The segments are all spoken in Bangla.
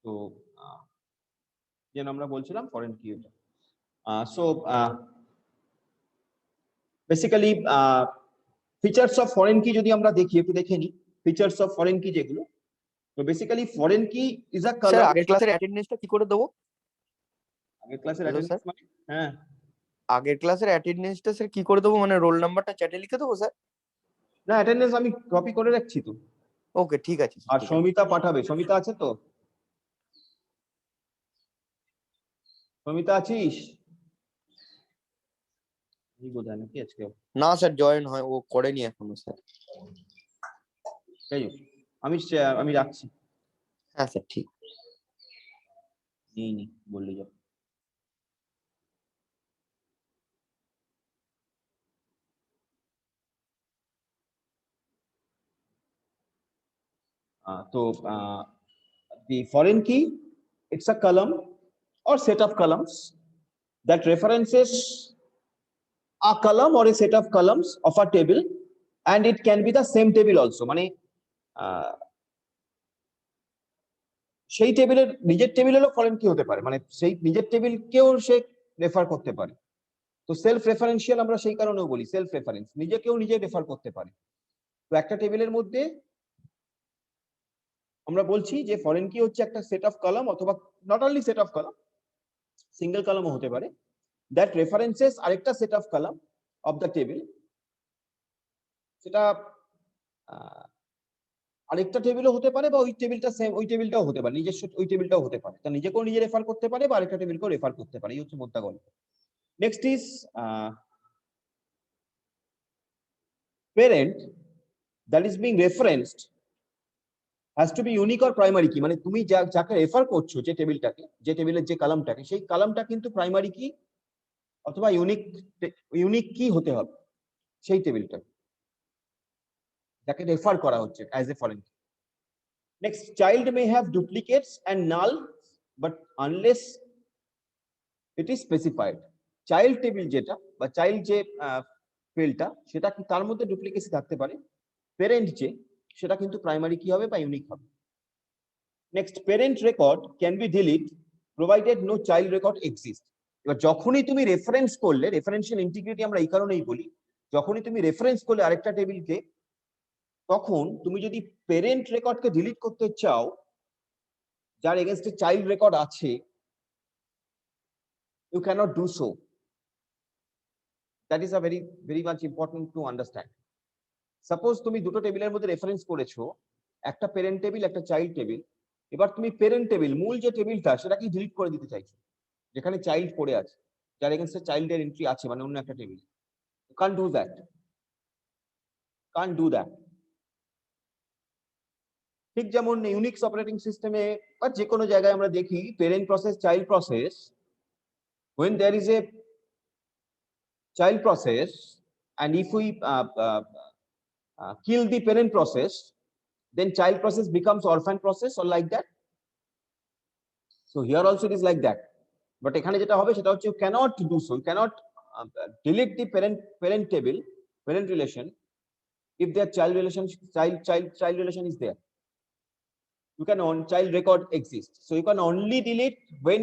তো যেন আমরা বলছিলাম ফরেন কি এটা। So basically features of foreign কি যদি আমরা দেখি, একটু দেখে নিই ফিচার্স অফ ফরেন কি যেগুলো। তো বেসিক্যালি ফরেন কি ইজ আ স্যার কালার। আগের ক্লাসের অ্যাটেন্ডেন্সটা কি করে দেবো? আগের ক্লাসের হ্যালো অ্যাটেন্ডেন্স মানে হ্যাঁ আগের ক্লাসের অ্যাটেন্ডেন্সটা স্যার কি করে দেবো, মানে রোল নাম্বারটা চ্যাটে লিখে দেবো স্যার? না, অ্যাটেন্ডেন্স আমি কপি করে রাখছি তো। ওকে ঠিক আছে আর ঠিক আছে। সমিতা পাঠাবে, সমিতা আছে তো? সমিতা আছিস? এই বোধহয় নাকি আজকে। না স্যার জয়েন হয় ও করেনি এখনো স্যার। যাই হোক, আমি রাখছি। হ্যাঁ স্যার ঠিক। নি বললে যাও। তো the foreign key, it's a column or set of columns that references a column or a set of columns of a table, and it can be the same table also. মানে সেই টেবিলের নিজের টেবিলেরও ফরেন কি হতে পারে, মানে সেই নিজের টেবিলকেও সে রেফার করতে পারে। তো সেলফ রেফারেন্সিয়াল আমরা সেই কারণেও বলি, সেলফ রেফারেন্স, নিজেকেও নিজে রেফার করতে পারে। তো একটা টেবিলের মধ্যে আমরা বলছি যে ফরেন কি হচ্ছে একটা সেট অফ কলাম, অথবা not only set of column, single কলামও হতে পারে, দ্যাট রেফারেন্সেস আরেকটা set of column of the table. সেটা আরেকটা টেবিলও হতে পারে, বা ওই টেবিলটা সেম, ওই টেবিলটাও হতে পারে, নিজস্ব ওই টেবিলটাও হতে পারে। তা নিজেকেও নিজে রেফার করতে পারে বা আরেকটা টেবিলকেও রেফার করতে পারে। এই হচ্ছে মোদ্দা গল্প। Next is parent that is being referenced has to be unique or primary key। মানে তুমি যাকে রেফার করছো, যে টেবিলটাকে, যে টেবিলের যে কলামটাকে, সেই কলামটা কিন্তু প্রাইমারি কি অথবা ইউনিক কি হতে হবে সেই টেবিলটা যাকে রেফার করা হচ্ছে as a foreign key. Next, child may have duplicates and null but unless it is specified. Child table যেটা, বা চাইল্ড যে ফিল্ডটা, সেটা কি তার মধ্যে ডুপ্লিকেসি থাকতে পারে। প্যারেন্ট যে, সেটা কিন্তু প্রাইমারি কি হবে বা ইউনিক হবে। Next, parent record can be delete provided no child record exist. এবার যখনই তুমি রেফারেন্স করলে, রেফারেন্সিয়াল ইন্টিগ্রিটি আমরা এই কারণেই বলি, যখনই তুমি রেফারেন্স করলে আরেকটা টেবিলকে, তখন তুমি যদি প্যারেন্ট রেকর্ডকে ডিলিট করতে চাও যার এগেইনস্টে চাইল্ড রেকর্ড আছে, you cannot do so. That is a very much important to understand. Suppose তুমি দুটো টেবিলের মধ্যে রেফারেন্স করেছো, একটা প্যারেন্ট টেবিল, একটা চাইল্ড টেবিল। এবার তুমি প্যারেন্ট টেবিল, মূল যে টেবিলটা, সেটাকে ডিলিট করে দিতে চাইছো, যেখানে চাইল্ড পড়ে আছে, যার এগেইনস্টে চাইল্ডের এন্ট্রি আছে, মানে অন্য একটা table. can't do that, can't do that. ঠিক যেমন ইউনিক্স অপারেটিং সিস্টেমে বা যে কোনো জায়গায় আমরা দেখি parent process, child process, when there is a child process and if we kill the parent process, then child process becomes orphan process or like that. So here also it is like that, but এখানে যেটা হবে সেটা হচ্ছে you cannot do so, you cannot delete the parent table, parent relation, if their child relation, child relation is there. You can on child record exists, so you can only delete when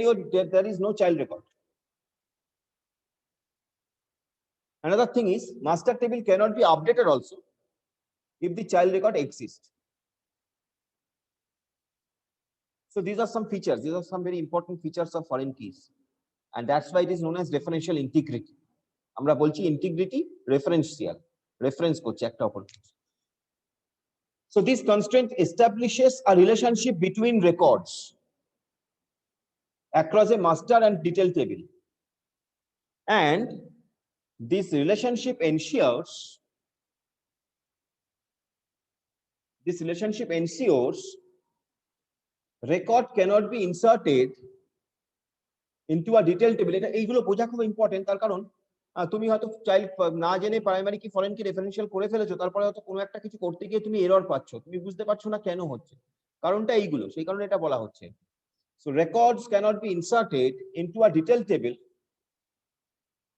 there is no child record. Another thing is master table cannot be updated also if the child record exists. So these are some features, these are some very important features of foreign keys, and that's why it is known as referential integrity. আমরা বলছি integrity referential, reference করছে একটা অপর। So this constraint establishes a relationship between records across a master and detail table, and this relationship ensures record cannot be inserted into a detail table. এটা এইগুলো বোঝা খুব ইম্পর্টেন্ট, তার কারণ তুমি হয়তো চাইল্ড না জেনে প্রাইমারি কি ফরেন কি রেফারেন্সিয়াল করে ফেলেছো, তারপরে হয়তো কোনো একটা কিছু করতে গিয়ে তুমি এরর পাচ্ছ, তুমি বুঝতে পারছো না কেন হচ্ছে, কারণটা এইগুলো, সেই কারণে এটা বলা হচ্ছে। So records cannot be inserted into a detail table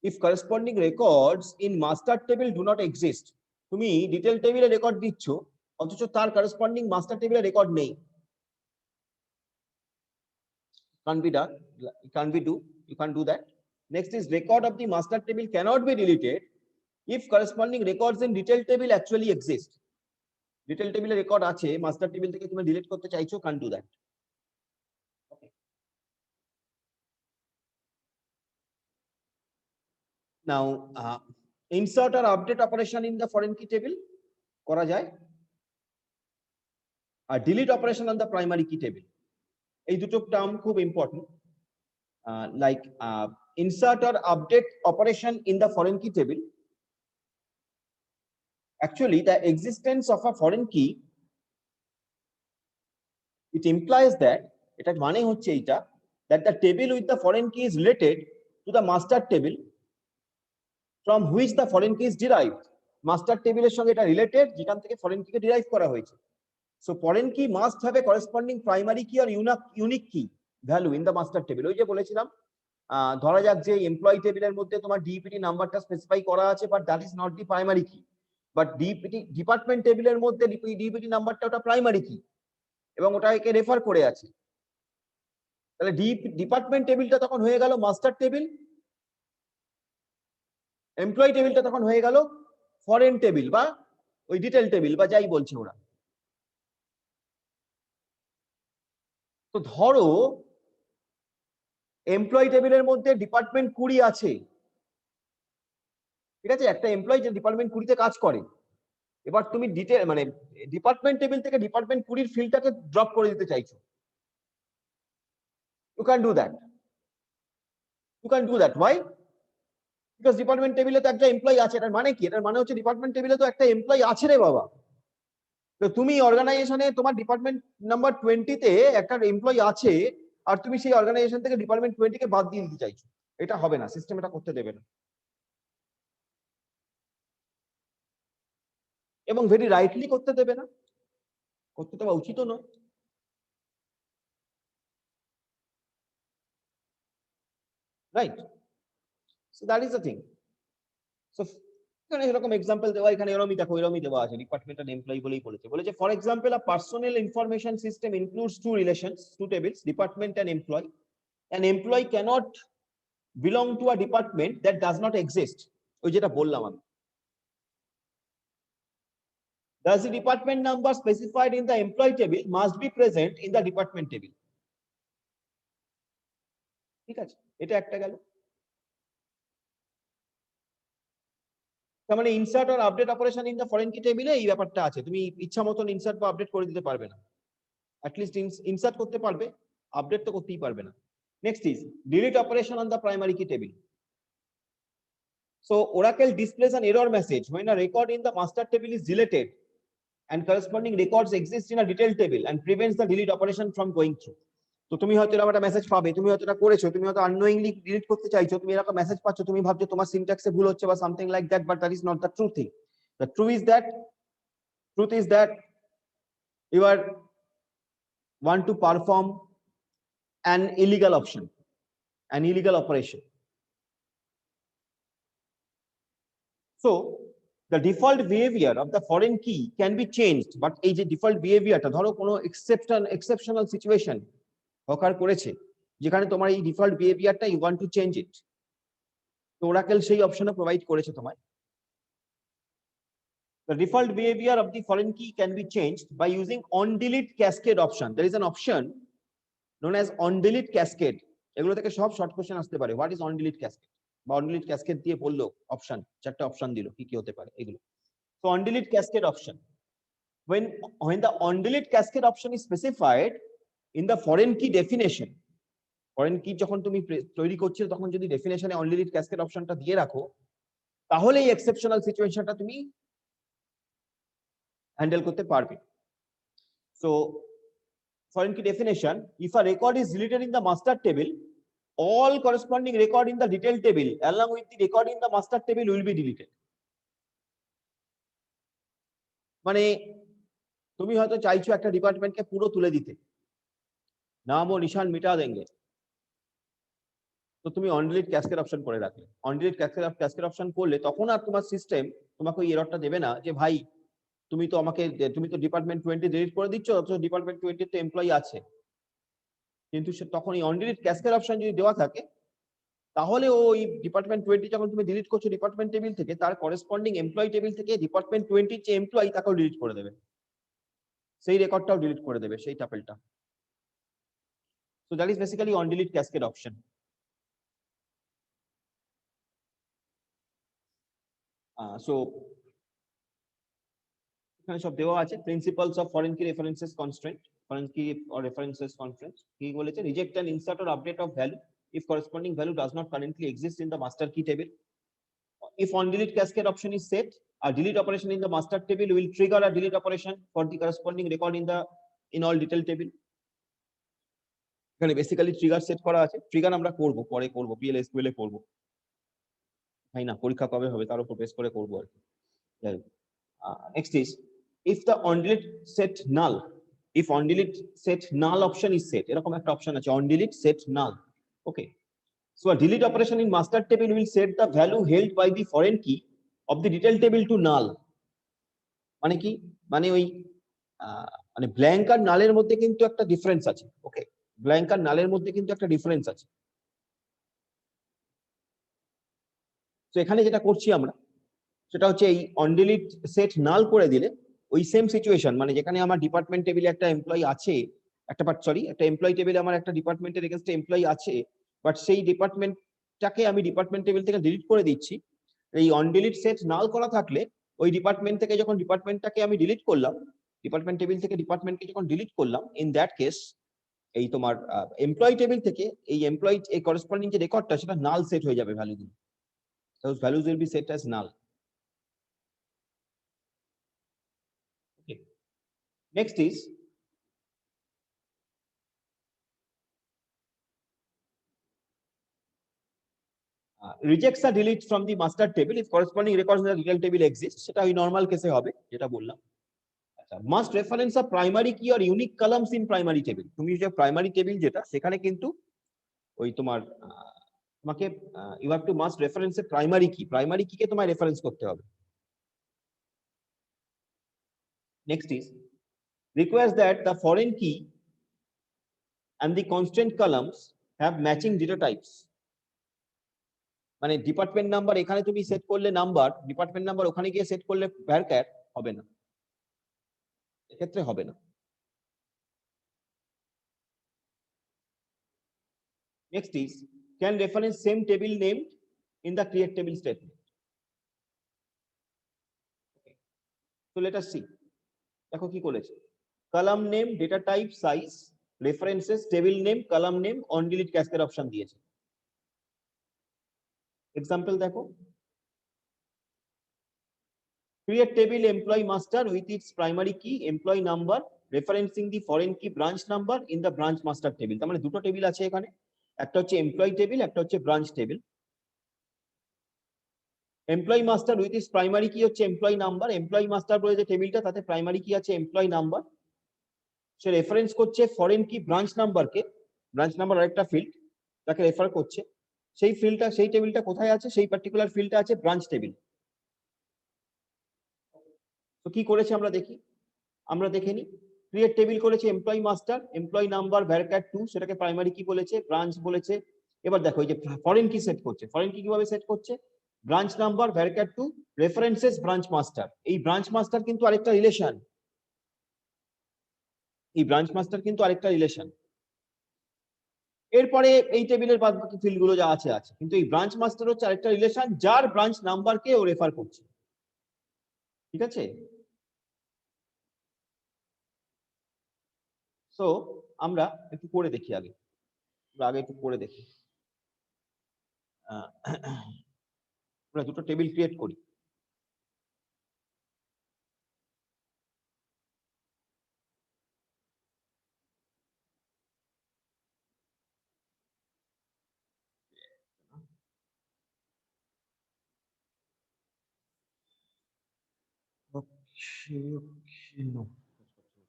if corresponding records in master table do not exist. তুমি ডিটেল টেবিলে রেকর্ড দিচ্ছ অথচ তার করেসপন্ডিং মাস্টার টেবিলে রেকর্ড নেই। can't be done, you can't do that. Next is record of the master table cannot be deleted if corresponding records in detail table actually exist. Detail table record আছে, master table থেকে তুমি delete করতে চাইছো, can't do that. Okay. Now insert or update operation in the foreign key table করা যায়, আর delete operation on the primary key table, এই দুটো টার্ম খুব important. Like insert or update operation in the foreign key table, actually the existence of a foreign key, it implies that, এটা মানে হচ্ছে এইটা, that the table with the foreign key is related to the master table from which the foreign key is derived. Master টেবিলের সঙ্গে এটা রিলেটেড, যেখান থেকে ফরেন কিকে ডিরাইভ করা হয়েছে। সো ফরেন কি must have a corresponding primary key আর ইউনিক কি value in the master table. ওই যে বলেছিলাম, ধরা যাক যে এমপ্লয়ি টেবিলের মধ্যে তোমার ডিপিটি নাম্বারটা স্পেসিফাই করা আছে, but that is not the primary কি। বাট ডিপিটি ডিপার্টমেন্ট টেবিলের মধ্যে ডিপিটি নাম্বারটা ওটা প্রাইমারি কি এবং ওটাকে রেফার করে আছে। তাহলে ডিপার্টমেন্ট টেবিলটা তখন হয়ে গেল মাস্টার টেবিল, এমপ্লয়ি টেবিলটা তখন হয়ে গেল ফরেন টেবিল বা ওই ডিটেল টেবিল বা যাই বলছে ওরা। তো ধরো এমপ্লয়ি টেবিলের মধ্যে ডিপার্টমেন্ট 20 আছে, ঠিক আছে, একটা এমপ্লয়ি যে ডিপার্টমেন্ট 20-তে কাজ করে। এবার তুমি ডিটেল মানে ডিপার্টমেন্ট টেবিল থেকে ডিপার্টমেন্ট 20-র ফিল্ডটাকে ড্রপ করে দিতে চাইছো, you can't do that, you can't do that. Why? Because department টেবিলে তো একটা এমপ্লয়ি আছে। এটার মানে কি? এটার মানে হচ্ছে ডিপার্টমেন্ট টেবিলে তো একটা এমপ্লয়ি আছে রে বাবা। তো তুমি অর্গানাইজেশনে তোমার ডিপার্টমেন্ট নাম্বার 20-তে একটা এমপ্লয়ি আছে, আর তুমি সেই অর্গানাইজেশন থেকে ডিপার্টমেন্ট 20-কে বাদ দিয়ে দিতে চাইছো। এটা হবে না, সিস্টেম এটা করতে দেবে না, এবং ভেরি রাইটলি করতে দেবে না, করতে দেওয়া উচিতও নয়। Right? So that is the thing. So এখানে এরকম এক্সাম্পল দেওয়া, এখানে এরকমই দেখো, এরকমই দেওয়া আছে, ডিপার্টমেন্ট এন্ড এমপ্লয়ি বলেই বলেছে। বলেছে for example a personal information system includes two relations, two tables, department and employee. An employee cannot belong to a department that does not exist. ওই যেটা বললাম আমি। Thus the department number specified in the employee table must be present in the department table. ঠিক আছে, এটা একটা গেল। তার মানে ইনসার্ট আর update operation in the foreign key টেবিলে এই ব্যাপারটা আছে, তুমি ইচ্ছা মতন ইনসার্ট বা আপডেট করে দিতে পারবে না। অ্যাটলিস্ট ইনসার্ট করতে পারবে, আপডেট তো করতেই পারবে না। Next is delete operation on the primary কি table. So Oracle displays an error message when a record in the master table is deleted and corresponding records exist in a detail table and prevents the delete operation from going through. তো তুমি হয়তো এরকম একটা মেসেজ পাবে, তুমি হয়তো এটা করেছো, তুমি হয়তো আননোয়িংলি ডিলিট করতে চাইছো, তুমি এরকম মেসেজ পাচ্ছ, তুমি ভাবছো তোমার সিনট্যাক্সে ভুল হচ্ছে বা something like that, but that is not the true thing. The truth is that you are want to perform an illegal option, an illegal operation. So the default behavior of the foreign key can be changed, but এই যে ডিফল্ট বিহেভিয়ারটা, ধরো কোনো এক্সেপশনাল সিচুয়েশন অকার করেছে যেখানে তোমার এই ডিফল্ট বিহেভিয়ারটা you want to change it, তো ওরাকেল সেই অপশনও প্রোভাইড করেছে তোমায়। The default behavior of the foreign key can be changed by using on delete cascade option. There is an option known as on delete cascade. এগুলো থেকে সব শর্ট কোশ্চেন আসতে পারে। What is on delete cascade বা অন ডিলিট ক্যাসকেড দিয়ে বললো অপশন, চারটা অপশন দিল কি কি হতে পারে এগুলো। So on delete cascade option, when the on delete cascade option is specified in the foreign key definition, foreign key যখন তুমি তৈরি করছো তখন যদি ডেফিনেশনে on delete cascade অপশনটা দিয়ে রাখো, তাহলে এই এক্সেপশনাল সিচুয়েশনটা তুমি হ্যান্ডেল করতে পারবে। So foreign key definition, if a record is deleted in the master table, all corresponding record in the detail table along with the record in the master table will be deleted. মানে তুমি হয়তো চাইছো একটা ডিপার্টমেন্টকে পুরো তুলে দিতে, নাম ও নিশান মিটা দেंगे, তো তুমি অন ডিলিট ক্যাসকেড অপশন করে রাখলে। অন ডিলিট ক্যাসকেড অপশন করলে তখন আর তোমার সিস্টেম তোমাকে ওই এররটা দেবে না যে ভাই তুমি তো ডিপার্টমেন্ট 20 ডিলিট করে দিচ্ছ, অথচ ডিপার্টমেন্ট 20 তে এমপ্লয়ি আছে, কিন্তু তখন এই অন ডিলিট ক্যাসকেড অপশন যদি দেওয়া থাকে তাহলে ওই ডিপার্টমেন্ট 20 যখন তুমি ডিলিট করছো ডিপার্টমেন্ট টেবিল থেকে তার করেসপন্ডিং এমপ্লয়ি টেবিল থেকে ডিপার্টমেন্ট 20 যে এমপ্লয়ি তাকেও ডিলিট করে দেবে, সেই রেকর্ডটাও ডিলিট করে দেবে সেই টাপেলটা। So that is basically on delete cascade option. So এখানে সব দেওয়া আছে, principles of foreign key references constraint, foreign key or references constraints কি বলেছে, reject and insert or update of value if corresponding value does not currently exist in the master key table. If on delete cascade option is set, a delete operation in the master table will trigger a delete operation for the corresponding record in all detail table. এখানে বেসিক্যালি ট্রিগার সেট করা আছে, ট্রিগার আমরা করব পরে করব, PL/SQL এ করব, তাই না, পরীক্ষা কবে হবে তার উপর বেস করে করব আর কি। Next is if the on delete set null, if on delete set null option is set, এরকম একটা অপশন আছে on delete set null, okay. So a delete operation in master table will set the value held by the foreign key of the detail table to null. মানে কি, মানে ওই মানে ব্ল্যাঙ্ক আর নালের মধ্যে কিন্তু একটা ডিফারেন্স আছে, ওকে, ব্ল্যাঙ্ক আর নালের মধ্যে কিন্তু একটা ডিফারেন্স আছে। তো এখানে যেটা করছি আমরা সেটা হচ্ছে এই অন ডিলিট সেট নাল করে দিলে ওই সেম সিচুয়েশন, মানে যেখানে আমার ডিপার্টমেন্ট টেবিলে একটা এমপ্লয়ি আছে, একটা এমপ্লয়ি টেবিলে আমার একটা ডিপার্টমেন্টের এগেইনস্টে এমপ্লয়ি আছে, বাট সেই ডিপার্টমেন্টটাকে আমি ডিপার্টমেন্ট টেবিল থেকে ডিলিট করে দিচ্ছি। এই অন ডিলিট সেট নাল করা থাকলে ওই ডিপার্টমেন্ট থেকে যখন ডিপার্টমেন্টটাকে আমি ডিলিট করলাম, ডিপার্টমেন্ট টেবিল থেকে ডিপার্টমেন্টকে যখন ডিলিট করলাম, ইন দ্যাট কেস এই তোমার এমপ্লয়ি টেবিল থেকে এই এমপ্লয়ি এই করেসপন্ডিং যে রেকর্ডটা সেটা নাল সেট হয়ে যাবে, ভ্যালুগুলো, those values will be set as null. Okay. Next is rejects a delete from the master table if corresponding records in the detail table exist, সেটা ওই নরমাল কেসে হবে যেটা বললাম। আচ্ছা, must reference of primary key আর unique columns in primary table, তুমি যে প্রাইমারি টেবিল যেটা সেখানে কিন্তু ওই তোমার তোমাকে you have to must reference a primary key কে তোমায় রেফারেন্স করতে হবে। Next is requires that the foreign key and the constraint columns have matching data types. মানে ডিপার্টমেন্ট নাম্বার এখানে তুমি সেট করলে নাম্বার, ডিপার্টমেন্ট নাম্বার ওখানে গিয়ে সেট করলে ভ্যারক্যাট হবে না, এক্ষেত্রে হবে না। Next is can reference same table name in the create table statement. তো লেট আস সি, দেখো কি করেছে, column name, data type, size, references, table name, column name, on delete cascade option দিয়েছে। এক্সাম্পল দেখো, create table employee master with its primary key, employee number, referencing the foreign key branch number in the branch master table. তার মানে দুটো টেবিল আছে এখানে, একটা হচ্ছে এমপ্লয়ি টেবিল, একটা হচ্ছে branch table. Employee master with is primary কি হচ্ছে এমপ্লয়ি নাম্বার, এমপ্লয়ি মাস্টার বলে যে টেবিলটা তাতে প্রাইমারি কি আছে এমপ্লয়ি নাম্বার, সে রেফারেন্স করছে ফরেন কি ব্রাঞ্চ নাম্বারকে, ব্রাঞ্চ নাম্বার আরেকটা ফিল্ড, তাকে রেফার করছে, সেই ফিল্ডটা সেই টেবিলটা কোথায় আছে, সেই পার্টিকুলার ফিল্ডটা আছে ব্রাঞ্চ টেবিল। তো কি করেছে আমরা দেখি, আমরা দেখে নিই। ক্রিয়েট টেবিল করেছে এমপ্লয়ি মাস্টার, এমপ্লয়ি নাম্বার ভ্যারক্যাট 2 সেটাকে প্রাইমারি কি বলেছে, ব্রাঞ্চ বলেছে। এবার দেখো এই যে ফরেন কি সেট করছে, ফরেন কি কিভাবে সেট করছে, ব্রাঞ্চ নাম্বার ভ্যারক্যাট 2 রেফারেন্সেস ব্রাঞ্চ মাস্টার। এই ব্রাঞ্চ মাস্টার কিন্তু আরেকটা রিলেশন, এই ব্রাঞ্চ মাস্টার কিন্তু আরেকটা রিলেশন। এরপরে এই টেবিলের বাদ বাকি ফিল্ড গুলো যা আছে আছে, কিন্তু এই ব্রাঞ্চ মাস্টার হচ্ছে আরেকটা রিলেশন যার ব্রাঞ্চ নাম্বারকে ও রেফার করছে, ঠিক আছে। সো আমরা একটু করে দেখি আগে, একটু করে দেখি, আমরা দুটো টেবিল ক্রিয়েট করি।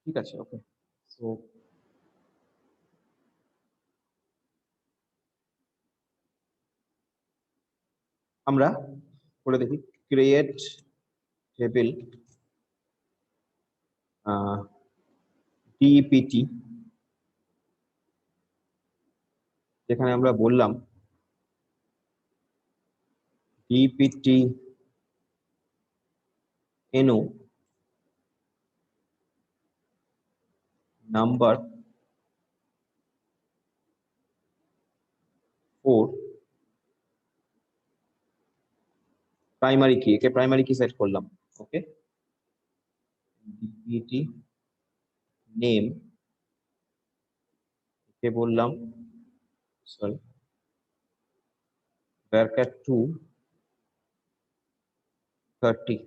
ঠিক আছে, ওকে। সো আমরা করে দেখি, ক্রিয়েট টেবিল DPT যেখানে আমরা বললাম ডিপিটি এনও নাম্বার 4 প্রাইমারি কি, একে প্রাইমারি কি সেট করলাম। ওকে, ডিপিটি নেম একে বললাম সরি varchar 2 30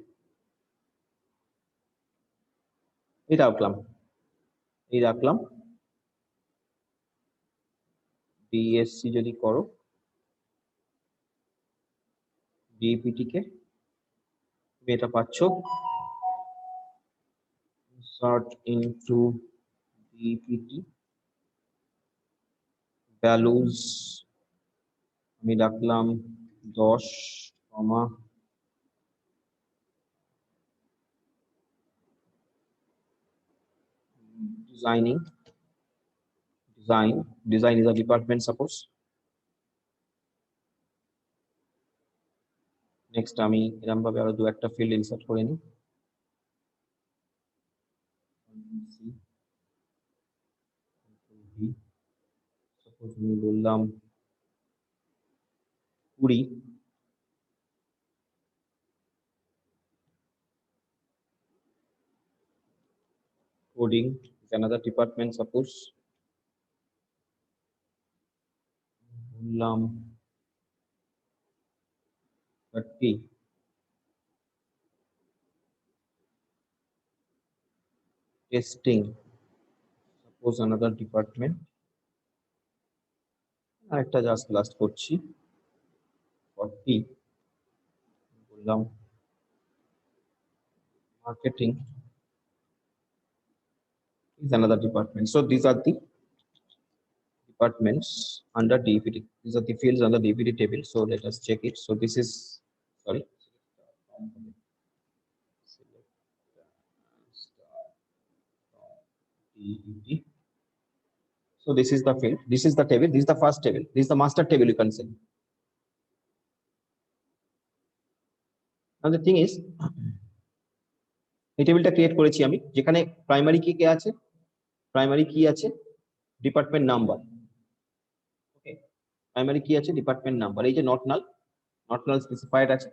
এই রাখলাম ডিএসসি যদি করো ডিপিটি কে তুমি এটা পাচ্ছ insert into ডিপিটি ভ্যালুজ আমি রাখলাম 10 কমা design is a department suppose. Next আমি এরকম ভাবে আরো দু একটা ফিল্ড ইনসার্ট করে নিই। সাপোজ আমি বললাম 20 coding is another department suppose বললাম 30 testing suppose another department আরেকটা জাস্ট লাস্ট করছি 40 বললাম marketing is another department. So these are the departments under DPT. These are the fields under DPT table. So let us check it. So this is sorry. DPT. So this is the field. This is the table. This is the first table. This is the master table. You can say. Now the thing is, এই টেবিলটা ক্রিয়েট করেছি আমি, যেখানে প্রাইমারি কি কে আছে, প্রাইমারি কি আছে ডিপার্টমেন্ট নাম্বার। ওকে, প্রাইমারি কি আছে ডিপার্টমেন্ট নাম্বার, এই যে নট নাল স্পেসিফাইড আছে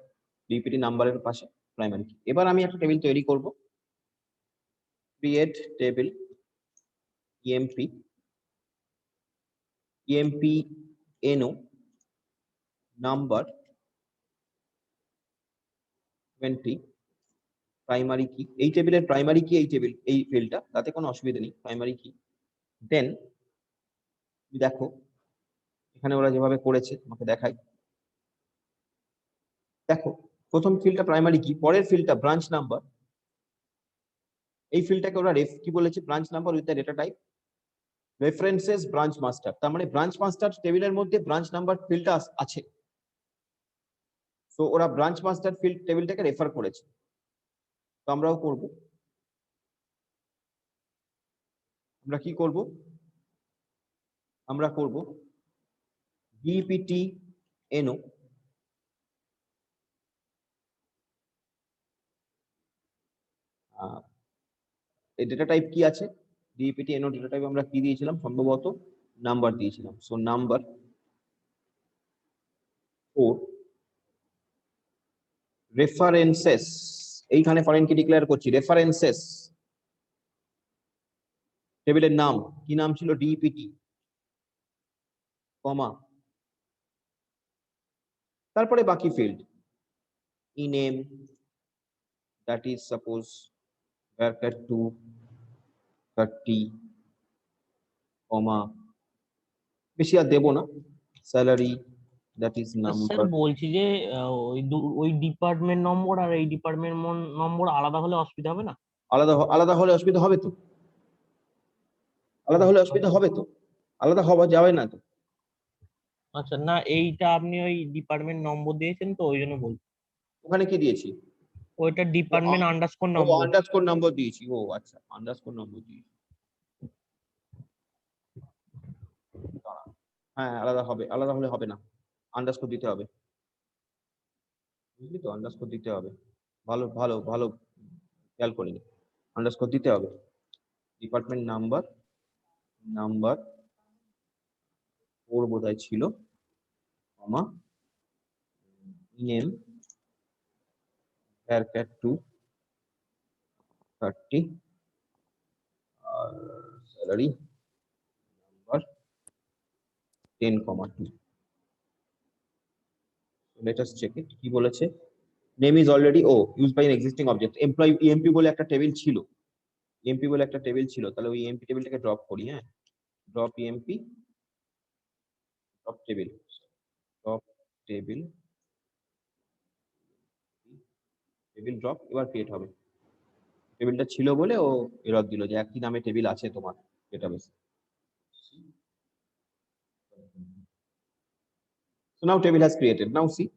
ডিপিটি নাম্বারের পাশে প্রাইমারি কি। এবার আমি একটা টেবিল তৈরি করব, create table emp no number 20 primary কি। এই টেবিলের প্রাইমারি কি এই টেবিল, এই ফিল্ডটা, তাতে কোনো অসুবিধা নেই, প্রাইমারি কি। দেন দেখো এখানে ওরা যেভাবে করেছে তোমাকে দেখাই। দেখো প্রথম ফিল্ডটা প্রাইমারি কি, পরের ফিল্ডটা ব্রাঞ্চ নাম্বার, এই ফিল্ডটাকে ওরা কি বলেছে, branch number with the data type references branch master. তার মানে ব্রাঞ্চ মাস্টার টেবিলের মধ্যে ব্রাঞ্চ নাম্বার ফিল্ডটা আছে, তো ওরা ব্রাঞ্চ মাস্টার ফিল্ড টেবিলটাকে রেফার করেছে। তো আমরাও করব, আমরা কি করব, আমরা করব ডিপিটি এনও এই ডেটা টাইপ কি আছে, ডিপিটি এনও ডেটা টাইপ আমরা কি দিয়েছিলাম, সম্ভবত নাম্বার দিয়েছিলাম। সো নাম্বার 4 রেফারেন্সেস, এইখানে ফরেন কি ডিক্লেয়ার করছি, রেফারেন্সেস টেবিলের নাম কি, নাম ছিল ডিপিটি কমা, তারপরে বাকি field ename that is suppose varchar 2 30 comma, বেশি আর দেব না, salary that is sir number. বলছি যে ওই ডিপার্টমেন্ট নম্বর আর এই ডিপার্টমেন্ট নম্বর আলাদা হলে অসুবিধা হবে না? আলাদা হলে অসুবিধা হবে তো, আলাদা হলে অসুবিধা হবে তো, আলাদা হওয়া যাবে না তো। আচ্ছা, না এইটা আপনি ওই ডিপার্টমেন্ট নম্বর দিয়েছেন তো ওই জন্য বলছি। ওখানে কি দিয়েছি, ওইটা ডিপার্টমেন্ট আন্ডারস্কোর নম্বর। আন্ডারস্কোর নম্বর দিয়েছি, ও আচ্ছা আন্ডারস্কোর নম্বর দিয়েছি। হ্যাঁ আলাদা হলে হবে না, আন্ডারস্কোর দিতে হবে, বুঝলি তো, আন্ডারস্কোর দিতে হবে, ভালো ভালো ভালো খেয়াল করিনি, আন্ডারস্কোর দিতে হবে, ডিপার্টমেন্ট নাম্বার, নাম্বার 4 বোধহয় ছিল, কমা name haircut 2 30 R salary number 10,2। let us check it, কি বলেছে, name is already used by an existing object, employee emp বলে একটা টেবিল ছিল, emp বলে একটা টেবিল ছিল, তাহলে ওই emp টেবিলটাকে ড্রপ করি, হ্যাঁ, drop emp, drop table, drop table, table drop, এবার ক্রিয়েট হবে, টেবিলটা ছিল বলে ও এরর দিল যে একই নামে টেবিল আছে তোমার ডেটাবেসে। So now table has created. Now see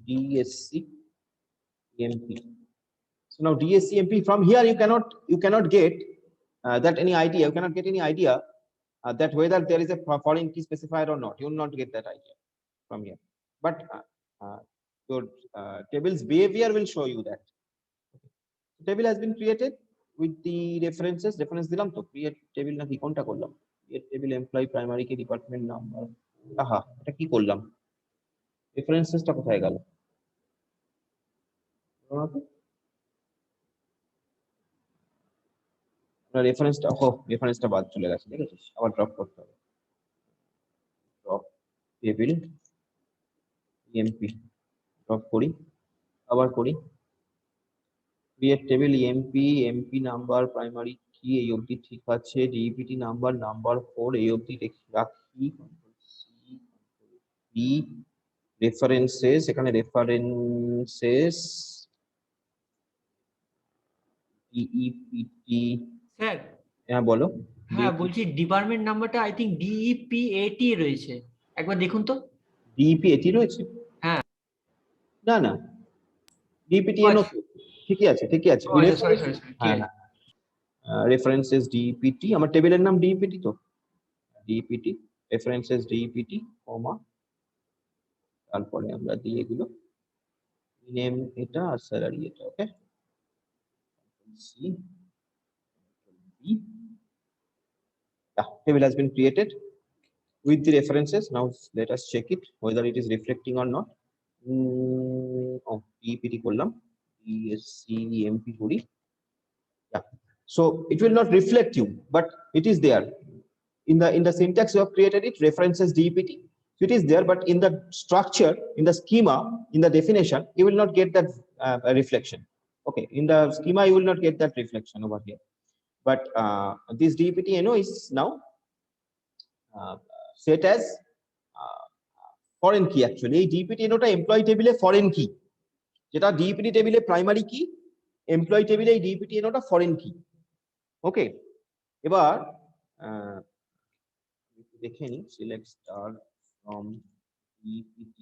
DSC MP. So now DSC MP, from here you cannot get that any idea. You cannot get any idea that whether there is a foreign key specified or not. You will not get that idea from here. But your table's behavior will show you that. The table has been created with the references. Reference dilam to create table na ki konta korlam. Create table employee primary key department number. Aha, eta ki korlam? References টা কোথায় গেল? রেফারেন্সটা বাদ চলে গেছে, ঠিক আছে, আবার ড্রপ করতে হবে, ড্রপ টেবিল এমপি, ড্রপ করি, আবার করি, create table MP number primary কি এই অবধি ঠিক আছে, ডিপিটি নাম্বার নাম্বার 4 এই অবধি রাখি, রেফারেন্সেস, এখানে রেফারেন্সেস ডিইপিটি, স্যার হ্যাঁ বলো, হ্যাঁ বলছি ডিপার্টমেন্ট নাম্বারটা আই থিঙ্ক ডিইপিএটি রয়েছে, একবার দেখুন তো। ডিইপিএটি রয়েছে? হ্যাঁ। না না, ডিইপিটি এনো ঠিকই আছে, ঠিকই আছে, সরি সরি ঠিক হ্যাঁ আছে। রেফারেন্সেস ডিইপিটি, আমার টেবিলের নাম ডিইপিটি তো, ডিইপিটি রেফারেন্সেস ডিইপিটি কমা, তারপরে আমরা দিই এগুলো, নেম এটা আর স্যালারি এটা, okay, C B, table has been created with the references. Now let us check it whether it is reflecting or not. DPT করলাম, DSC MP করি, yeah, so it will not reflect you, but it is there in the syntax you have created it, references DPT, so it is there, but in the structure, in the schema, in the definition, you will not get that reflection. Okay, in the schema you will not get that reflection over here, but this DPT is now set as foreign key. Actually এই DPT টা এমপ্লয়ি টেবিলে ফরেন কি, যেটা DPT টেবিলে প্রাইমারি কি, এমপ্লয়ি টেবিলে এই DPT টা ফরেন কি। ওকে, এবার দেখে নি, সিলেক্ট স্টার ফ্রম DPT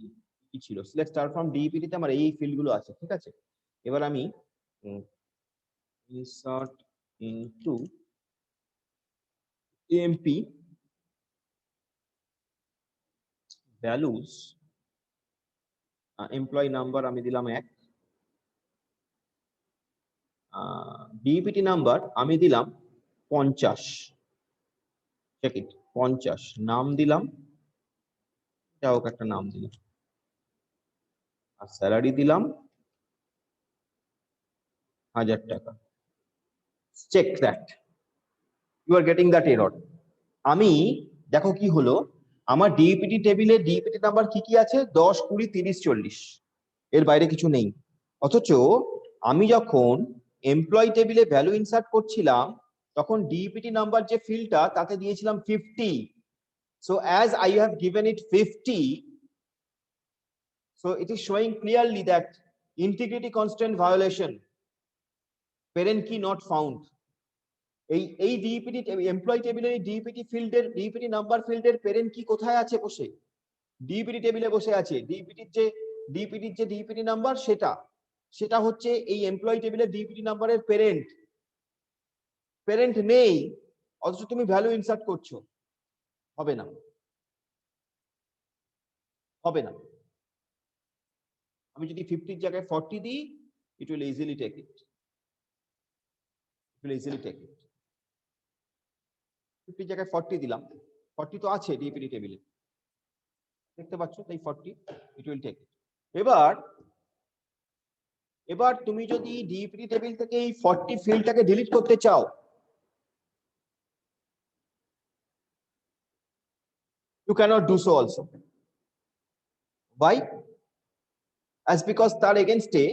কি ছিল, সিলেক্ট স্টার ফ্রম DPT তে আমার এই ফিল্ড গুলো আছে, ঠিক আছে, এবার আমি insert into EMP values, employee number আমি দিলাম 1, ডিপিটি নাম্বার আমি দিলাম 50, চেক ইট 50, নাম দিলাম, যাই হোক একটা নাম দিলাম, আর স্যালারি দিলাম 1000 টাকা। Check that you are getting that error. আমি দেখো কি হলো, আমার ডিপিটি টেবিলে ডিপিটি নাম্বার কি কি আছে, 10 20 30 40, এর বাইরে কিছু নেই, অথচ আমি যখন এমপ্লয়ি টেবিলে ভ্যালু ইনসার্ট করছিলাম তখন ডিপিটি নাম্বার যে ফিল্ডটা তাতে দিয়েছিলাম 50, so as I have given it 50, so it is showing clearly that integrity constraint violation, parent key not found. এই ডিপিটি এমপ্লয়ি টেবিলের এই ডিপিটি ফিল্ডের ডিপিটি নাম্বার ফিল্ডের প্যারেন্ট কি কোথায় আছে, বসে ডিপিটি টেবিলে বসে আছে, ডিপিটির যে ডিপিটি নাম্বার সেটা হচ্ছে এই এমপ্লয়ি টেবিলের ডিপিটি নাম্বারের প্যারেন্ট নেই, অথচ তুমি ভ্যালু ইনসার্ট করছো, হবে না। হবে না। আমি যদি 50 এর জায়গায় 40 দিই, it will easily take it. It will easily take it. 50 এর জায়গায় 40 দিলাম, 40 তো আছে ডিপিটি টেবিলে, দেখতে পাচ্ছ, তাই 40 it will take it. এবার তুমি যদি ডিপিটি টেবিল থেকে এই 40 ফিল্ডটাকে ডিলিট করতে চাও, you cannot do so also. Why? As because তার এগেইনস্টে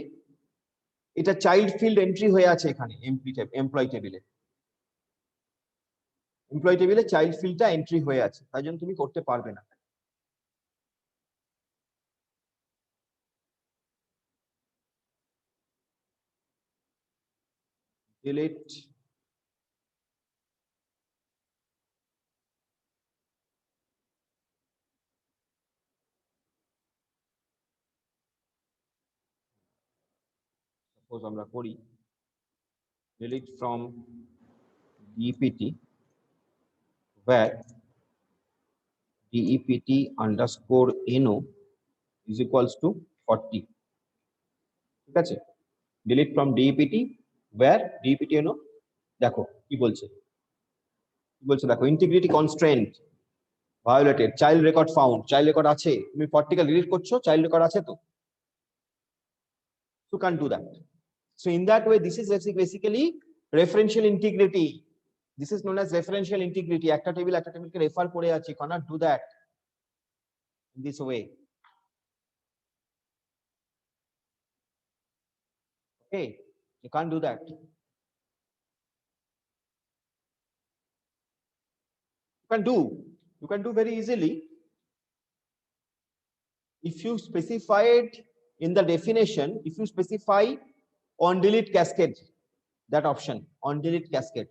এটা চাইল্ড ফিল্ড এন্ট্রি হয়ে আছে এখানে এমপ্লয়ি টেবিলে, এমপ্লয়ি টেবিলে চাইল্ড ফিল্ডটা এন্ট্রি হয়ে আছে, তাই জন্য তুমি করতে পারবে না। ডিলিট সাপোজ আমরা করি delete from DEPT where DEPT underscore NO is equals to 40, ঠিক আছে? delete from DEPT where DEPT NO, দেখো কি বলছে, দেখো integrity constraint violated, child record found, child record আছে, তুমি 40 কে ডিলিট করছো, চাইল্ড রেকর্ড আছে তো, you can't do that. So in that way, this is basically referential integrity. This is known as referential integrity. একটা টেবিলকে রেফার করে আছে, you cannot do that in this way. Okay, you can't do that. You can do very easily if you specify it in the definition. If you specify on delete cascade, that option on delete cascade,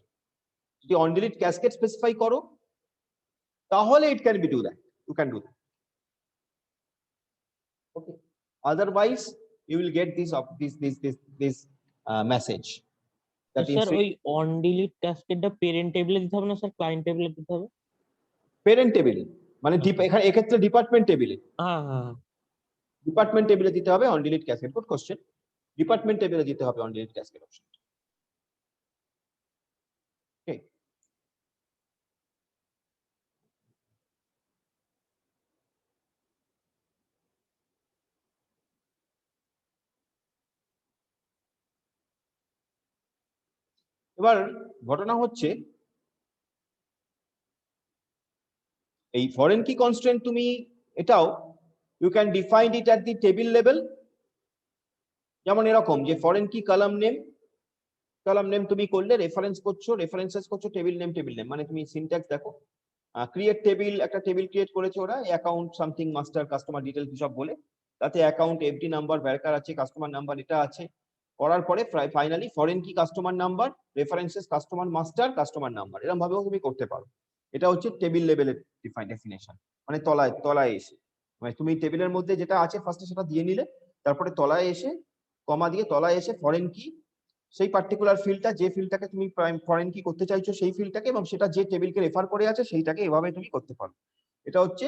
যদি on delete cascade specify করো তাহলে it can be do that, you can do that. Okay, otherwise you will get this message that sir ওই অন ডিলিট ক্যাসকেডটা পেরেন্ট টেবিলে দিতে হবে না স্যার, ক্লায়েন্ট টেবিলে দিতে হবে? parent table মানে এখানে এক্ষেত্রে ডিপার্টমেন্ট টেবিলে, হ্যাঁ হ্যাঁ ডিপার্টমেন্ট টেবিলে দিতে হবে on delete cascade. Good question. Department টেবিলে দিতে হবে on delete cascade option. Okay, এবার ঘটনা হচ্ছে এই ফরেন কি কনস্ট্রেন্ট তুমি এটাও you can define it at the table level. যেমন এরকম যে ফরেন কি কলাম নেম তুমি করলে রেফারেন্সেস করছো টেবিল নেম মানে তুমি সিনট্যাক্স দেখো, ক্রিয়েট টেবিল, একটা টেবিল ক্রিয়েট করেছে ওরা, account something master customer details সব বলে, তাতে অ্যাকাউন্ট এফডি নাম্বার ভ্যারকার আছে, কাস্টমার নাম্বার এটা আছে, করার পরে ফাইনালি ফরেন কি customer number, references customer master, customer number, এরকম ভাবেও তুমি করতে পারো। এটা হচ্ছে টেবিল লেভেলের ডেফিনেশন, মানে তলায় এসে, মানে তুমি টেবিলের মধ্যে যেটা আছে ফার্স্টে সেটা দিয়ে নিলে, তারপরে তলায় এসে কমা দিয়ে তলায় এসে ফরেন কি, সেই পার্টিকুলার ফিল্ডটা, যে ফিল্ডটাকে তুমি ফরেন কি করতে চাইছো সেই ফিল্ডটাকে, এবং সেটা যে টেবিলকে রেফার করে আছে সেইটাকে এভাবে তুমি করতে পারো। এটা হচ্ছে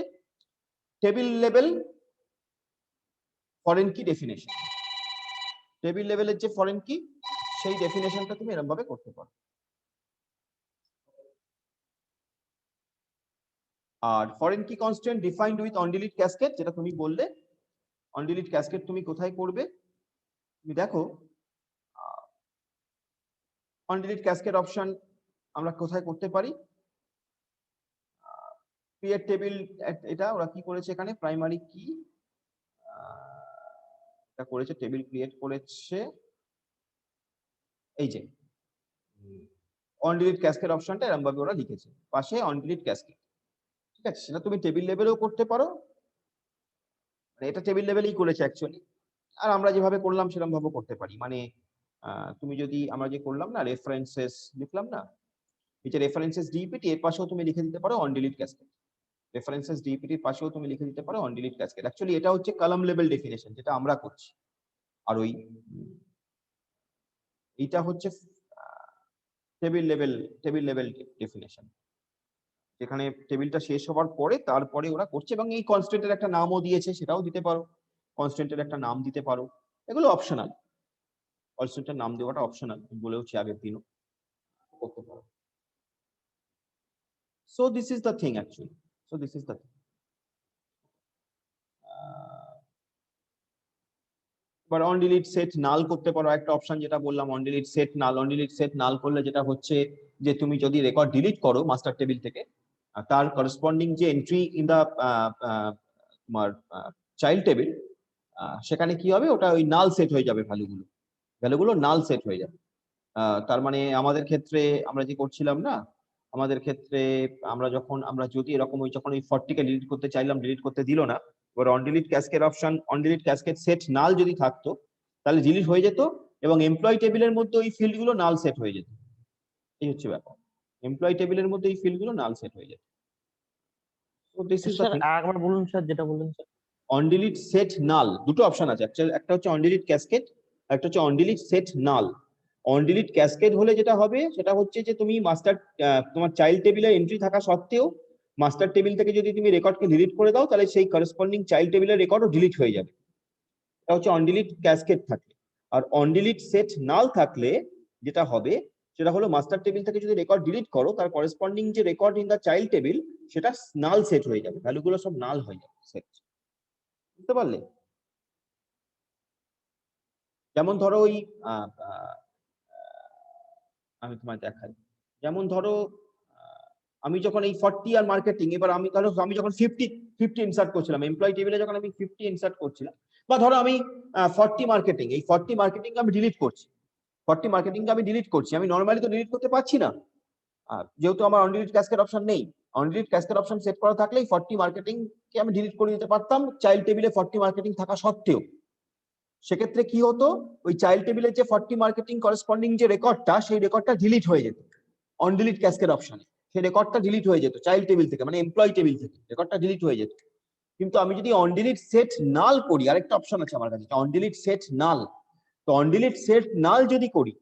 টেবিল লেভেল ফরেন কি ডেফিনেশন। টেবিল লেভেলের যে ফরেন কি সেই ডেফিনেশনটা তুমি এরকম ভাবে করতে পারো। আর foreign key constant defined with on delete cascade, যেটা তুমি বললে, অন ডিলিট ক্যাসকেড তুমি কোথায় করবে, তুমি দেখো অন ডিলিট ক্যাসকেড অপশন আমরা কোথায় করতে পারি, ক্রিয়েট টেবিল, এটা ওরা কি করেছে এখানে, প্রাইমারি কি এটা করেছে, টেবিল ক্রিয়েট করেছে, এই যে অন ডিলিট ক্যাসকেড অপশনটা এরকম ভাবে ওরা লিখেছে পাশে অন ডিলিট ক্যাসকেড, ঠিক আছে? সেটা তুমি টেবিল লেভেলেও করতে পারো, মানে এটা টেবিল লেভেলেই করেছে অ্যাকচুয়ালি, আর আমরা যেভাবে করলাম সেরকম ভাবে করতে পারি। মানে তুমি যদি আমরা যে করলাম না রেফারেন্সেস লিখলাম না, এই যে রেফারেন্সেস ডিপিটি, এর পাশেও তুমি লিখে দিতে পারো অন ডিলিট ক্যাসকেড, রেফারেন্সেস ডিপিটির পাশেও তুমি লিখে দিতে পারো অন ডিলিট ক্যাসকেড। অ্যাকচুয়ালি এটা হচ্ছে কলাম লেভেল ডেফিনেশন যেটা আমরা করছি, আর ওই এইটা হচ্ছে টেবিল লেভেল ডেফিনেশন। যেখানে টেবিলটা শেষ হওয়ার পরে তারপরে ওরা করছে, এবং এই কনস্ট্যান্টের একটা নামও দিয়েছে, সেটাও দিতে পারো, কনস্ট্যান্টের একটা নাম দিতে পারো, এগুলো অপশনাল। কনস্ট্যান্টের নাম দেওয়াটা অপশনাল, বলেওছি আগের দিনও, করতে পারো। So this is the thing actually. So this is the thing. এবার অন ডিলিট সেট নাল করতে পারো, একটা অপশন যেটা বললাম on delete set null. On delete set null করলে যেটা হচ্ছে যে তুমি যদি রেকর্ড ডিলিট করো মাস্টার টেবিল থেকে, তার করসপন্ডিং যে এন্ট্রি ইন দা তোমার চাইল্ড টেবিল, সেখানে কি হবে, ওটা ওই নাল সেট হয়ে যাবে, ভ্যালুগুলো নাল সেট হয়ে যাবে। তার মানে আমাদের ক্ষেত্রে আমরা যে করছিলাম না, আমাদের ক্ষেত্রে আমরা যদি এরকম যখন ওই 40 কে ডিলিট করতে চাইলাম, ডিলিট করতে দিল না, এবার on delete cascade option, on delete cascade set null যদি থাকতো তাহলে ডিলিট হয়ে যেত, এবং এমপ্লয় টেবিলের মধ্যে ওই ফিল্ডগুলো নাল সেট হয়ে যেত। এই হচ্ছে ব্যাপার, এমপ্লয় টেবিলের মধ্যে এই ফিল্ডগুলো নাল সেট হয়ে যেত। So this is the sir thing. আরেকবার বলুন স্যার, যেটা বললেন স্যার। অন ডিলিট সেট নাল দুটো অপশন আছে, একটা হচ্ছে অন ডিলিট ক্যাসকেড, একটা হচ্ছে on delete set null. On delete cascade হলে যেটা হবে সেটা হচ্ছে যে তুমি তোমার চাইল্ড টেবিলে এন্ট্রি থাকা সত্ত্বেও মাস্টার টেবিল থেকে যদি তুমি রেকর্ডকে ডিলিট করে দাও, তাহলে সেই করসপন্ডিং চাইল্ড টেবিলের রেকর্ডও ডিলিট হয়ে যাবে। এটা হচ্ছে অন ডিলিট ক্যাসকেড থাকলে। আর অন ডিলিট সেট নাল থাকলে যেটা হবে সেটা হলো মাস্টার টেবিল থেকে যদি রেকর্ড ডিলিট করো, তার করসপন্ডিং যে record in the child table সেটা নাল সেট হয়ে যাবে, ভ্যালুগুলো সব নাল হয়ে যাবে সেট। বুঝতে পারলে? যেমন ধরো ওই আমি তোমায় দেখাই, যেমন ধরো আমি যখন এই 40 আর মার্কেটিং, এবার আমি যখন 50 ইনসার্ট করছিলাম এমপ্লয় টেবিলে, যখন আমি 50 ইনসার্ট করছিলাম, বা ধরো আমি 40 মার্কেটিং, এই 40 মার্কেটিং আমি ডিলিট করছি, 40 মার্কেটিং আমি ডিলিট করছি, আমি নরমালি তো ডিলিট করতে পারছি না, যেহেতু আমার অন ডিলিট ক্যাসকেড অপশন নেই। On delete cascade option set করা থাকলে 40 মার্কেটিং কে আমি ডিলিট করে দিতে পারতাম চাইল্ড টেবিলে 40 মার্কেটিং থাকা সত্ত্বেও। সেক্ষেত্রে কি হতো, ওই চাইল্ড টেবিলের যে 40 মার্কেটিং করসপন্ডিং যে রেকর্ডটা, সেই রেকর্ডটা ডিলিট হয়ে যেত অন ডিলিট ক্যাসকেড অপশনে, সেই রেকর্ডটা ডিলিট হয়ে যেত চাইল্ড টেবিল থেকে, মানে এমপ্লয় টেবিল থেকে রেকর্ডটা ডিলিট হয়ে যেত। কিন্তু আমি যদি অন ডিলিট সেট নাল করি, আরেকটা অপশন আছে আমার কাছে অন ডিলিট সেট নাল, তো অন ডিলিট সেট নাল যদি করি,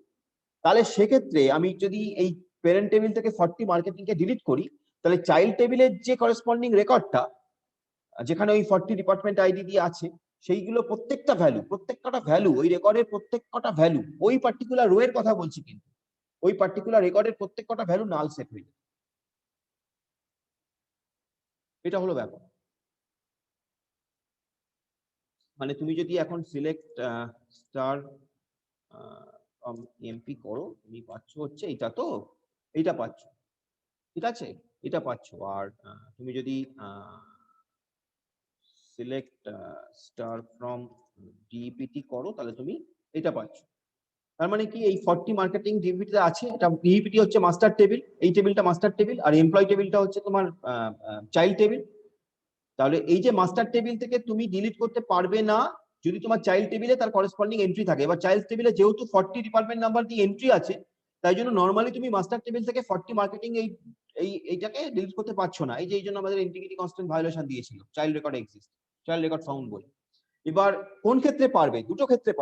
তাহলে সেক্ষেত্রে আমি যদি এই প্যারেন্ট টেবিল থেকে 40 মার্কেটিং কে ডিলিট করি, তাহলে চাইল্ড টেবিলের যে করসপন্ডিং রেকর্ডটা, যেখানে ওই 40 ডিপার্টমেন্ট আইডি দিয়ে আছে, সেইগুলো প্রত্যেকটা ভ্যালু ওই রেকর্ডের প্রত্যেকটা ভ্যালু, ওই পার্টিকুলার রো এর কথা বলছি, কিন্তু ওই পার্টিকুলার রেকর্ডের প্রত্যেকটা ভ্যালু নাল সেট হয়ে যায়। এটা হলো ব্যাপার। মানে তুমি যদি এখন সিলেক্ট স্টার এমপি করো, তুমি পাচ্ছ হচ্ছে এটা, তো এইটা পাচ্ছ, ঠিক আছে, এটা পাচ্ছ। আর তুমি যদি সিলেক্ট স্টার ফ্রম ডিপিটি করো, তাহলে তুমি এটা পাচ্ছ। তার মানে কি, এই 40 মার্কেটিং ডিপিটি আছে, এটা ডিপিটি হচ্ছে মাস্টার টেবিল, এই টেবিলটা মাস্টার টেবিল, আর এমপ্লয় টেবিলটা হচ্ছে তোমার চাইল্ড টেবিল। তাহলে এই যে মাস্টার টেবিল থেকে তুমি ডিলিট করতে পারবে না যদি তোমার চাইল্ড টেবিলে তার করসপন্ডিং এন্ট্রি থাকে। এবার চাইল্ড টেবিলে যেহেতু 40 ডিপার্টমেন্ট নাম্বার দিয়ে এন্ট্রি আছে, তাই জন্য নরমালি তুমি মাস্টার টেবিল থেকে 40 মার্কেটিং এইটাকে ডিলিট করতে পারছো না। এই জন্য আমাদের ইন্টিগ্রিটি কনস্ট্রেন্ট ভায়োলেশন দিয়েছিল, child record exist, child record found বলে। এবার কোন ক্ষেত্রে পারবে? দুটো ক্ষেত্রে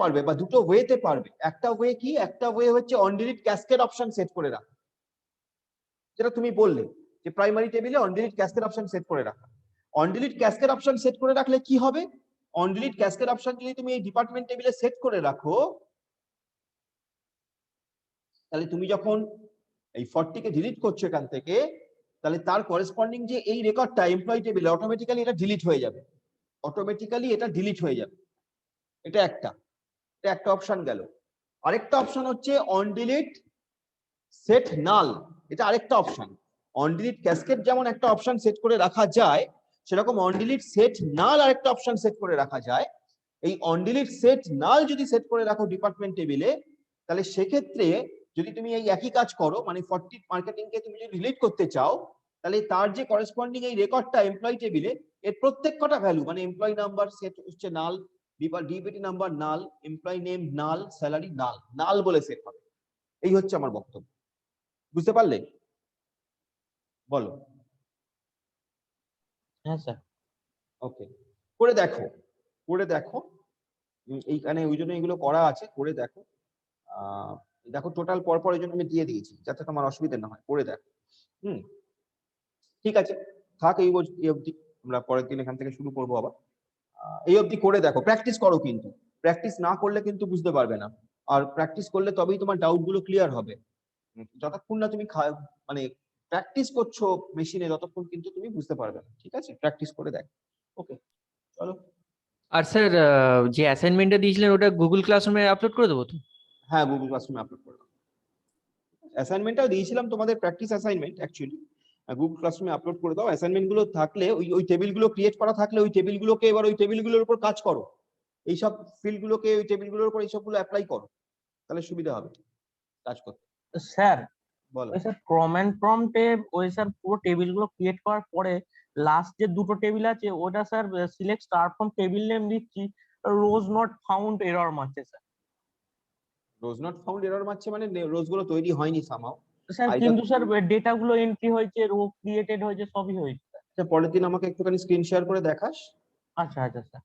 পারবে, বা দুটো ওয়েতে পারবে। একটা ওয়ে কি, একটা ওয়ে হচ্ছে on delete cascade option set করে রাখা, যেটা তুমি বললে যে প্রাইমারি টেবিলে on delete cascade option set করে রাখা। On delete cascade option set করে রাখলে কি হবে, অন ডিলিট ক্যাসকেড অপশন যদি তুমি এই ডিপার্টমেন্ট টেবিলে সেট করে রাখো, তাহলে তুমি যখন এই 40 কে ডিলিট করছো এখান থেকে, তাহলে তার করেসপন্ডিং যে এই রেকর্ডটা এমপ্লয় টেবিলে অটোমেটিক্যালি এটা ডিলিট হয়ে যাবে, এটা একটা অপশন গেল। আরেকটা অপশন হচ্ছে অন ডিলিট সেট নাল, এটা আরেকটা অপশন। অন ডিলিট ক্যাসকেড যেমন একটা অপশন সেট করে রাখা যায়, সেরকম অন ডিলিট সেট নাল আরেকটা অপশন সেট করে রাখা যায়। এই অন ডিলিট সেট নাল যদি সেট করে রাখো ডিপার্টমেন্ট টেবিলে, তাহলে সেক্ষেত্রে যদি তুমি এই একই কাজ করো, মানে 40 মার্কেটিং কে তুমি যদি ডিলিট করতে চাও, তাহলে তার যে করসপন্ডিং এই রেকর্ডটা এমপ্লয় টেবিলে, এর প্রত্যেকটা ভ্যালু, মানে এমপ্লয় নাম্বার সেট হচ্ছে নাল, ডিপিটি নাম্বার নাল, এমপ্লয় নেম নাল, স্যালারি নাল বলে সেট হবে। এই হচ্ছে আমার বক্তব্য। বুঝতে পারলে? বলো। হ্যাঁ স্যার। ওকে, করে দেখো এইখানে ওই জন্য এগুলো করা আছে, করে দেখো। দেখো টোটাল পর এই জন্য আমি দিয়ে দিয়েছি যাতে তোমার অসুবিধা না হয়, করে দেখো। ঠিক আছে, থাক এই অবধি, আমরা পরের দিন এখান থেকে শুরু করবো আবার। এই অবধি করে দেখো, প্র্যাকটিস করো, কিন্তু প্র্যাকটিস না করলে কিন্তু বুঝতে পারবে না, আর প্র্যাকটিস করলে তবেই তোমার ডাউট গুলো ক্লিয়ার হবে। যতক্ষণ না তুমি মানে প্র্যাকটিস করছো মেশিনে, ততক্ষণ কিন্তু তুমি বুঝতে পারবে না। ঠিক আছে, প্র্যাকটিস করে দেখো। ওকে, চলো। আর স্যার যে অ্যাসাইনমেন্টটা দিয়েছিলেন ওটা গুগল ক্লাসরুমে আপলোড করে দেবো তো? হ্যাঁ, গুগল ক্লাসরুমে আপলোড করে দাও। অ্যাসাইনমেন্টটাও দিয়েছিলাম তোমাদের, প্র্যাকটিস অ্যাসাইনমেন্ট অ্যাকচুয়ালি, গুগল ক্লাসরুমে আপলোড করে দাও। অ্যাসাইনমেন্ট গুলো থাকলে ওই টেবিলগুলো ক্রিয়েট করা থাকলে ওই টেবিলগুলোকে এবার ওই টেবিলগুলোর উপর কাজ করো, এইসব ফিল্ড গুলোকে ওই টেবিলগুলোর উপর এইসবগুলো অ্যাপ্লাই করো, তাহলে সুবিধা হবে কাজ করতে। স্যার বলো। ওই স্যার কমেন্ট প্রম্পটে ওই স্যার পুরো টেবিল গুলো ক্রিয়েট করার পরে লাস্ট যে দুটো টেবিল আছে ওটা sir select star from table name দিচ্ছি, রোজ নট ফাউন্ড এরর মারছে sir. Rose not found error মারছে মানে রোজ গুলো তৈরি হয়নি সামহাও। স্যার আইদার কিন্তু স্যার ডেটা গুলো এন্ট্রি হয়েছে, রো ক্রিয়েটেড হয়েছে, সবই হয়েছে। পরের দিন আমাকে একটুখানি স্ক্রিন শেয়ার করে দেখাস। আচ্ছা আচ্ছা স্যার।